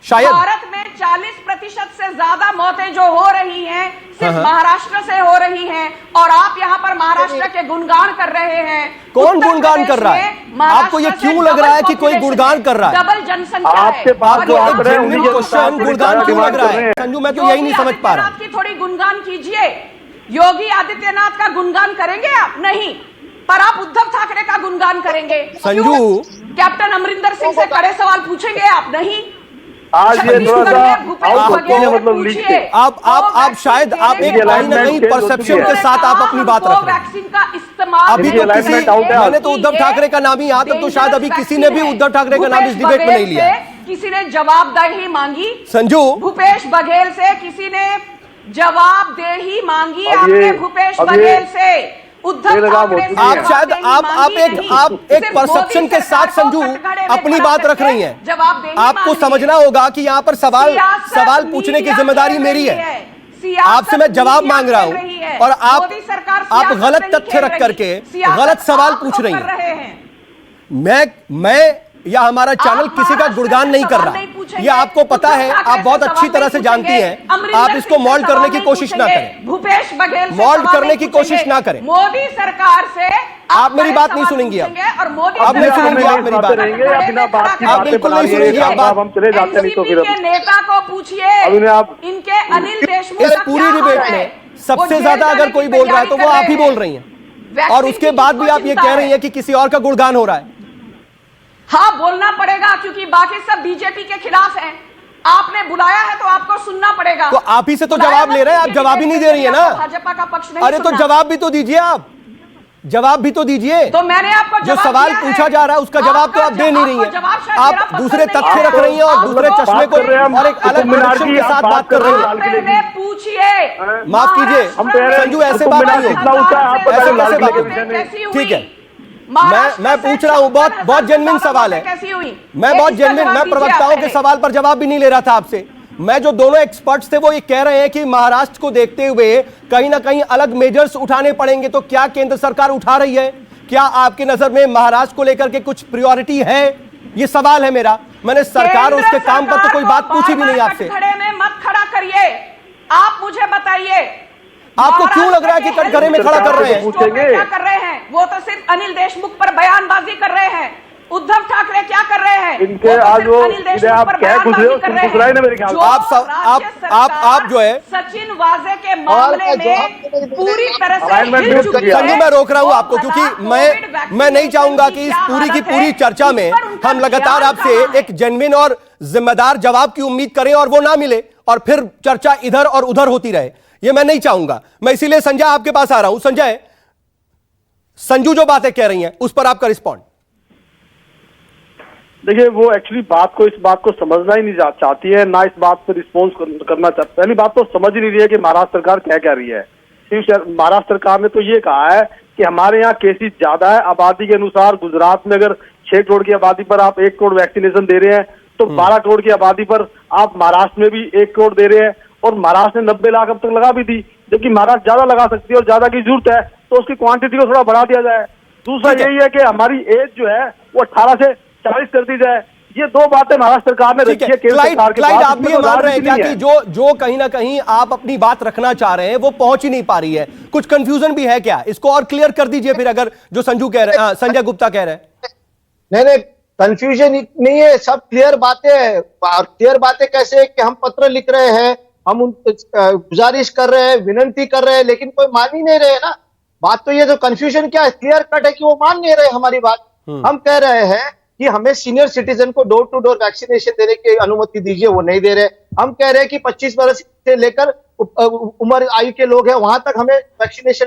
शायद। भारत में 40% से ज्यादा मौतें जो हो रही हैं सिर्फ महाराष्ट्र से हो रही हैं, और आप यहाँ पर महाराष्ट्र के गुणगान कर रहे हैं। कौन गुणगान कर रहा है? आपको ये क्यों लग रहा है कि कोई गुणगान कर रहा है? डबल जनसंख्या है। आपके पास जो आंकड़े हैं उन्हीं के क्वेश्चन गुणगान क्यों लग रहा है? संजू, मैं तो यही नहीं समझ पा रहा। की थोड़ी गुणगान कीजिए। योगी आदित्यनाथ का गुणगान करेंगे आप? नहीं, पर आप उद्धव ठाकरे का गुणगान करेंगे। संजू, कैप्टन अमरिंदर सिंह से कड़े सवाल पूछेंगे आप? नहीं। आज ये थोड़ा सा मतलब लीक आप शायद आप एक कहीं ना कहीं परसेप्शन के साथ आप अपनी बात रख रहे हैं। वैक्सीन का इस्तेमाल अभी तो किसी, मैंने तो उद्धव ठाकरे का नाम ही, यहाँ तक तो शायद अभी किसी ने भी उद्धव ठाकरे का नाम इस डिबेट में नहीं लिया। किसी ने जवाबदेही मांगी संजू, भूपेश बघेल से, किसी ने जवाबदेही मांगी आपने भूपेश बघेल से, उद्धव ठाकरे से। आप शायद आप एक परसेप्शन के साथ संजू अपनी बात रख रही हैं। आपको समझना होगा कि यहाँ पर सवाल पूछने की जिम्मेदारी मेरी है। आपसे मैं जवाब मांग रहा हूँ और आप गलत तथ्य रख करके गलत सवाल पूछ रही हैं। मैं या हमारा चैनल किसी का गुणगान नहीं कर रहा, ये आपको पता है, आप बहुत अच्छी तरह से जानती हैं। आप इसको मॉल्ड करने की कोशिश ना करें, भूपेश बघेल मॉल्ड करने की कोशिश ना करें। मोदी सरकार से आप मेरी बात नहीं सुनेंगी, और मोदी आप नहीं सुनेंगी, आप मेरी बात आप बिल्कुल नहीं सुनेंगी। हम चले जाते नहीं तो फिर के नेता को पूछिए, इनके अनिल देशमुख इस पूरी डिबेट में सबसे ज्यादा अगर कोई बोल रहा है तो वो आप ही बोल रही हैं, और उसके बाद भी आप ये कह रही हैं कि किसी और का गुणगान हो रहा है। हाँ, बोलना पड़ेगा क्योंकि बाकी सब बीजेपी के खिलाफ हैं। आपने बुलाया है तो आपको सुनना पड़ेगा। तो आप ही से तो जवाब ले रहे हैं, आप जवाब ही नहीं दे रही है ना। भाजपा का पक्ष नहीं। अरे तो जवाब भी तो दीजिए, आप जवाब भी तो दीजिए। तो मैंने आपको जो सवाल पूछा जा रहा है उसका जवाब तो आप दे नहीं रही हैं। आप दूसरे तथ्य रख रही हैं और दूसरे चश्मे को और एक अलग डायरेक्शन के साथ बात कर रही हैं। पूछिए, माफ कीजिए संजू, ऐसे बात नहीं है। ठीक है, मैं पूछ रहा हूँ, बहुत जेन्युइन सवाल है। मैं बहुत जेन्युइन, मैं प्रवक्ताओं के सवाल पर जवाब भी नहीं ले रहा था आपसे। मैं जो दोनों एक्सपर्ट्स थे वो ये कह रहे हैं कि महाराष्ट्र को देखते हुए कहीं ना कहीं अलग मेजर्स उठाने पड़ेंगे। तो क्या केंद्र सरकार उठा रही है? क्या आपकी नजर में महाराष्ट्र को लेकर के कुछ प्रायोरिटी है? ये सवाल है मेरा। मैंने सरकार और उसके काम पर तो कोई बात पूछी भी नहीं आपसे। खड़े में मत खड़ा करिए, आप मुझे बताइए आपको क्यों लग रहा है कि कटघरे में खड़ा कर रहे हैं? क्या कर रहे हैं? वो तो सिर्फ अनिल देशमुख पर बयानबाजी कर रहे हैं। उद्धव ठाकरे क्या कर रहे हैं? इनके आज वो अनिल देशमुख पर बयानबाजी कर रहे हैं। आप जो है सचिन वाजे के मामले में पूरी तरह से संजू, मैं रोक रहा हूं आपको क्योंकि मैं नहीं चाहूंगा कि इस पूरी की पूरी चर्चा में हम लगातार आपसे एक जेन्युइन और जिम्मेदार जवाब की उम्मीद करें और वो ना मिले और फिर चर्चा इधर और उधर होती रहे। ये मैं नहीं चाहूंगा। मैं इसीलिए संजय आपके पास आ रहा हूं। संजय, संजू जो बातें कह रही हैं उस पर आपका रिस्पॉन्ड। देखिए, वो एक्चुअली इस बात को समझना ही नहीं चाहती है, ना इस बात पर रिस्पॉन्स करना चाहती। पहली बात तो समझ ही नहीं रही है कि महाराष्ट्र सरकार क्या कह रही है। महाराष्ट्र सरकार ने तो ये कहा है कि हमारे यहाँ केसेस ज्यादा है आबादी के अनुसार। गुजरात में अगर 6 करोड़ की आबादी पर आप 1 करोड़ वैक्सीनेशन दे रहे हैं तो 12 करोड़ की आबादी पर आप महाराष्ट्र में भी 1 करोड़ दे रहे हैं, और महाराष्ट्र ने 90 लाख अब तक लगा भी दी, जबकि महाराष्ट्र ज्यादा लगा सकती है और ज्यादा की जरूरत है। तो उसकी क्वांटिटी को थोड़ा बढ़ा दिया जाए। दूसरा यही है कि हमारी एज जो है वो 18 से 40 कर दी जाए। ये दो बातें महाराष्ट्र सरकार ने रखी है केंद्र सरकार के पास। आप भी ये मान रहे हैं क्या कि जो कहीं ना कहीं आप अपनी बात रखना चाह रहे हैं वो पहुंच ही नहीं पा रही है? कुछ कंफ्यूजन भी है क्या? इसको और क्लियर कर दीजिए फिर, अगर जो संजय गुप्ता कह रहे हैं। नहीं, कंफ्यूजन नहीं है, सब क्लियर बातें हैं। क्लियर बातें कैसे है कि हम पत्र लिख रहे हैं, हम गुजारिश कर रहे हैं, विनंती कर रहे हैं, लेकिन कोई मान ही नहीं रहे ना। बात तो ये तो कंफ्यूजन क्या है, क्लियर कट है कि वो मान नहीं रहे हमारी बात। हम कह रहे हैं कि हमें सीनियर सिटीजन को डोर टू डोर वैक्सीनेशन देने की अनुमति दीजिए, वो नहीं दे रहे। हम कह रहे हैं कि 25 वर्ष से लेकर उम्र आयु के लोग हैं वहां तक हमें वैक्सीनेशन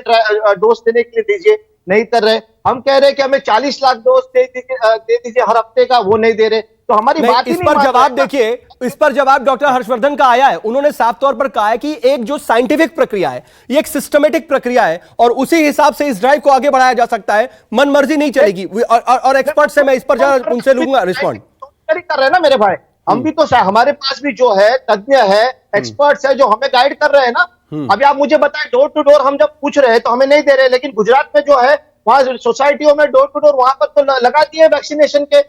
डोज देने के लिए दीजिए, नहीं कर रहे। हम कह रहे हैं कि हमें 40 लाख डोज दे दीजिए हर हफ्ते का, वो नहीं दे रहे। तो हमारी बात इस पर जवाब देखिए, इस पर जवाब डॉक्टर हर्षवर्धन का आया है। उन्होंने साफ तौर पर कहा है कि एक जो साइंटिफिक प्रक्रिया है, ये एक सिस्टमेटिक प्रक्रिया है और उसी हिसाब से इस ड्राइव को आगे बढ़ाया जा सकता है, मन मर्जी नहीं चलेगी। और एक्सपर्ट से मैं इस पर उनसे लूंगा रिस्पॉन्ड। कर रहे हैं ना मेरे भाई, हम भी तो हमारे पास भी जो है तज्ञ है, एक्सपर्ट्स है जो हमें गाइड कर रहे हैं ना। अभी आप मुझे बताएं, डोर टू डोर हम जब पूछ रहे हैं तो हमें नहीं दे रहे, लेकिन गुजरात में जो है वहां सोसाइटियों में डोर टू डोर वहां पर तो लगा दिए वैक्सीनेशन के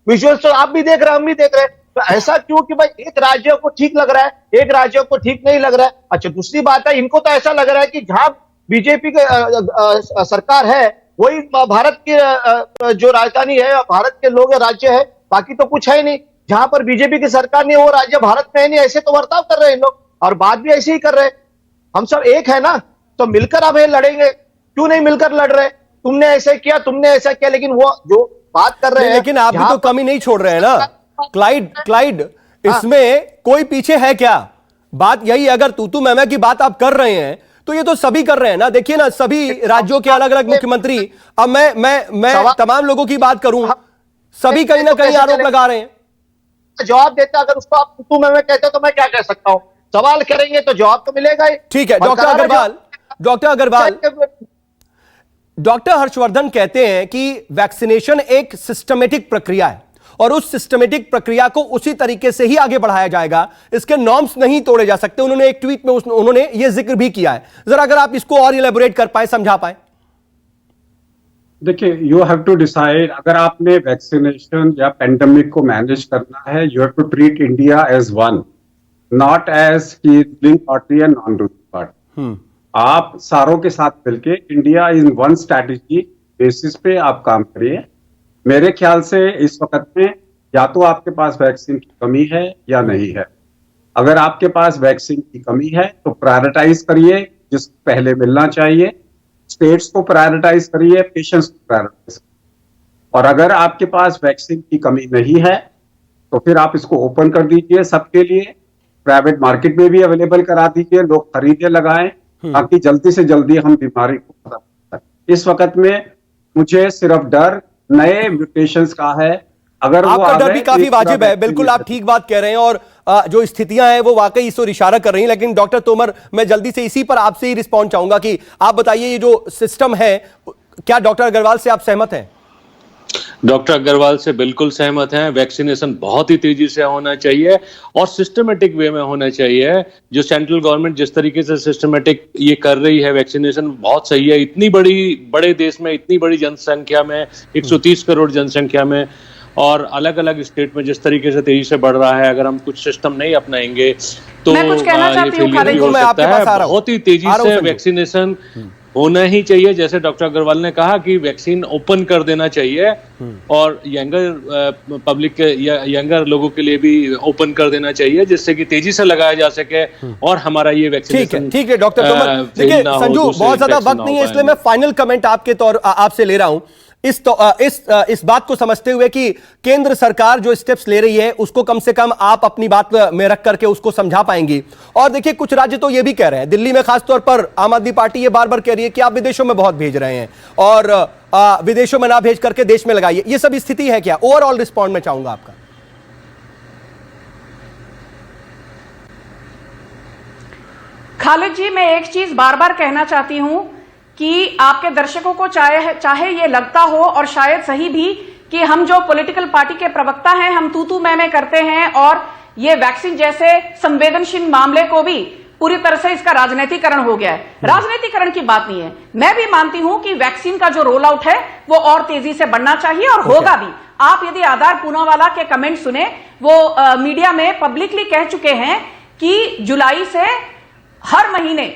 विजुअल्स, तो आप भी देख रहे हैं, हम भी देख रहे हैं। तो ऐसा क्यों कि भाई एक राज्य को ठीक लग रहा है, एक राज्य को ठीक नहीं लग रहा है? अच्छा, दूसरी बात है, इनको तो ऐसा लग रहा है कि जहां बीजेपी की सरकार है वही भारत की जो राजधानी है, भारत के लोग राज्य है, बाकी तो कुछ है नहीं। जहां पर बीजेपी की सरकार नहीं वो राज्य भारत में है नहीं, ऐसे तो बर्ताव कर रहे हैं इन लोग और बात भी ऐसे ही कर रहे हैं। हम सब एक है ना, तो मिलकर अब ये लड़ेंगे। क्यों नहीं मिलकर लड़ रहे? तुमने ऐसे किया, तुमने ऐसा किया, लेकिन वो जो बात कर रहे हैं, लेकिन आप भी तो कमी नहीं छोड़ रहे हैं ना क्लाइड, इसमें कोई पीछे है क्या? बात यही, अगर तू मैं की बात आप कर रहे हैं तो ये तो सभी कर रहे हैं ना। देखिए ना, सभी राज्यों के अलग अलग मुख्यमंत्री, अब मैं तमाम लोगों की बात करूं, सभी कहीं ना कहीं आरोप लगा रहे हैं। जवाब देता, अगर उसको आप तू मैं कहते हो तो मैं क्या कह सकता हूं? सवाल करेंगे तो जवाब तो मिलेगा ही। ठीक है डॉक्टर अग्रवाल, डॉक्टर हर्षवर्धन कहते हैं कि वैक्सीनेशन एक सिस्टमेटिक प्रक्रिया है और उस सिस्टमेटिक प्रक्रिया को उसी तरीके से ही आगे बढ़ाया जाएगा, इसके नॉर्म्स नहीं तोड़े जा सकते। उन्होंने एक ट्वीट में उन्होंने यह जिक्र भी किया है। जरा अगर आप इसको और इलेबोरेट कर पाए, समझा पाए। देखिए, यू हैव टू डिसाइड, अगर आपने वैक्सीनेशन या पेंडेमिक को मैनेज करना है, you have to treat India as one, not as की ruling party and non ruling party. आप सारों के साथ मिलके India in one strategy basis पे आप काम करिए। मेरे ख्याल से इस वक्त में या तो आपके पास वैक्सीन की कमी है या नहीं है। अगर आपके पास वैक्सीन की कमी है तो प्रायोरिटाइज करिए जिसको पहले मिलना चाहिए, स्टेट्स को प्रायोरिटाइज करिए, पेशेंट्स को प्रायोरिटाइज करिए। और अगर आपके पास वैक्सीन की कमी नहीं है तो फिर आप इसको ओपन कर दीजिए सबके लिए, प्राइवेट मार्केट में भी अवेलेबल करा दीजिए, लोग खरीदे लगाएं ताकि जल्दी से जल्दी हम बीमारी को खत्म कर सकें। इस वक्त में मुझे सिर्फ डर नए म्यूटेशंस का है। अगर आपका डर भी काफी वाजिब है, बिल्कुल आप ठीक बात कह रहे हैं और जो स्थितियां हैं वो वाकई इस ओर इशारा कर रही हैं। लेकिन डॉक्टर तोमर, मैं जल्दी से इसी पर आपसे ही रिस्पॉन्ड चाहूंगा कि आप बताइए, ये जो सिस्टम है, क्या डॉक्टर अग्रवाल से आप सहमत हैं? डॉक्टर अग्रवाल से बिल्कुल सहमत हैं। वैक्सीनेशन बहुत ही तेजी से होना चाहिए और सिस्टमेटिक वे में होना चाहिए। जो सेंट्रल गवर्नमेंट जिस तरीके से सिस्टमेटिक ये कर रही है वैक्सीनेशन, बहुत सही है। इतनी बड़े देश में, इतनी बड़ी जनसंख्या में, 130 करोड़ जनसंख्या में, और अलग अलग स्टेट में जिस तरीके से तेजी से बढ़ रहा है, अगर हम कुछ सिस्टम नहीं अपनाएंगे तो ये फेलियर भी हो सकता है। बहुत ही तेजी से वैक्सीनेशन होना ही चाहिए। जैसे डॉक्टर अग्रवाल ने कहा कि वैक्सीन ओपन कर देना चाहिए और यंगर पब्लिक के, यंगर लोगों के लिए भी ओपन कर देना चाहिए, जिससे कि तेजी से लगाया जा सके और हमारा ये वैक्सीनेशन। ठीक है डॉक्टर तोमर, देखिए संजू, बहुत ज्यादा वक्त नहीं है, इसलिए मैं फाइनल कमेंट आपके तौर आपसे ले रहा हूं इस बात को समझते हुए कि केंद्र सरकार जो स्टेप्स ले रही है उसको कम से कम आप अपनी बात में रख करके उसको समझा पाएंगी। और देखिए, कुछ राज्य तो ये भी कह रहे हैं, दिल्ली में खासतौर पर आम आदमी पार्टी ये बार बार कह रही है कि आप विदेशों में बहुत भेज रहे हैं और विदेशों में ना भेज करके देश में लगाइए। ये सब स्थिति है क्या? ओवरऑल रिस्पॉन्ड में चाहूंगा आपका। खालिद जी, मैं एक चीज बार बार कहना चाहती हूं कि आपके दर्शकों को चाहे ये लगता हो, और शायद सही भी, कि हम जो पॉलिटिकल पार्टी के प्रवक्ता हैं हम तू मैं करते हैं और ये वैक्सीन जैसे संवेदनशील मामले को भी पूरी तरह से इसका राजनीतिकरण हो गया है। राजनीतिकरण की बात नहीं है। मैं भी मानती हूं कि वैक्सीन का जो रोल आउट है वो और तेजी से बढ़ना चाहिए और होगा भी। आप यदि आधार पूनावाला के कमेंट सुने, वो मीडिया में पब्लिकली कह चुके हैं कि जुलाई से हर महीने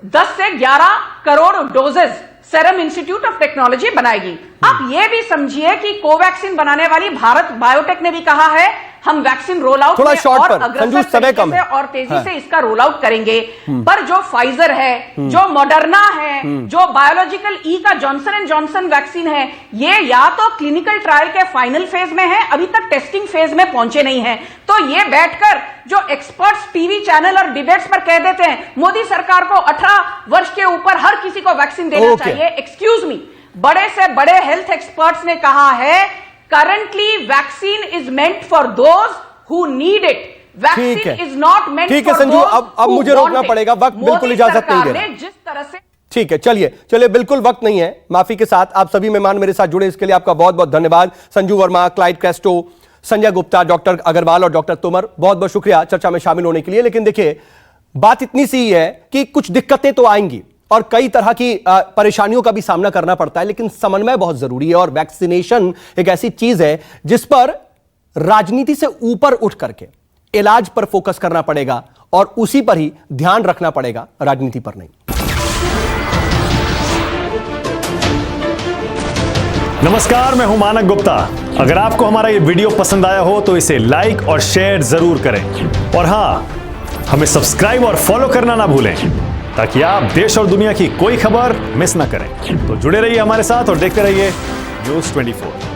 10 से 11 crore doses Serum Institute of Technology बनाएगी। आप ये भी समझिए कि कोवैक्सीन बनाने वाली भारत बायोटेक ने भी कहा है हम वैक्सीन रोल आउट थोड़ा शॉर्ट और पर, अग्रसर संजू, समय कम तरीके है। से और तेजी से इसका रोल आउट करेंगे। पर जो फाइजर है, जो मॉडर्ना है, जो बायोलॉजिकल ई का जॉनसन एंड जॉनसन वैक्सीन है, ये या तो क्लिनिकल ट्रायल के फाइनल फेज में है, अभी तक टेस्टिंग फेज में पहुंचे नहीं है। तो ये बैठकर जो एक्सपर्ट्स टीवी चैनल और डिबेट्स पर कह देते हैं मोदी सरकार को 18 वर्ष के ऊपर हर किसी को वैक्सीन देना चाहिए, एक्सक्यूज मी, बड़े से बड़े हेल्थ एक्सपर्ट्स ने कहा है currently vaccine is meant for those who need it, vaccine is not meant for ठीक है संजू, अब मुझे रोकना पड़ेगा, वक्त बिल्कुल इजाजत नहीं दे रहा। जिस तरह से ठीक है, चलिए बिल्कुल वक्त नहीं है, माफी के साथ। आप सभी मेहमान मेरे साथ जुड़े इसके लिए आपका बहुत बहुत धन्यवाद। संजू वर्मा, क्लाइड क्रेस्टो, संजय गुप्ता, डॉक्टर अग्रवाल और डॉक्टर तोमर, बहुत बहुत शुक्रिया चर्चा में शामिल होने के लिए। लेकिन देखिए बात इतनी सी है कि कुछ दिक्कतें तो आएंगी और कई तरह की परेशानियों का भी सामना करना पड़ता है, लेकिन समन्वय बहुत जरूरी है। और वैक्सीनेशन एक ऐसी चीज है जिस पर राजनीति से ऊपर उठ करके इलाज पर फोकस करना पड़ेगा और उसी पर ही ध्यान रखना पड़ेगा, राजनीति पर नहीं। नमस्कार, मैं हूं मानक गुप्ता। अगर आपको हमारा ये वीडियो पसंद आया हो तो इसे लाइक और शेयर जरूर करें और हां, हमें सब्सक्राइब और फॉलो करना ना भूलें ताकि आप देश और दुनिया की कोई खबर मिस ना करें। तो जुड़े रहिए हमारे साथ और देखते रहिए न्यूज़ 24।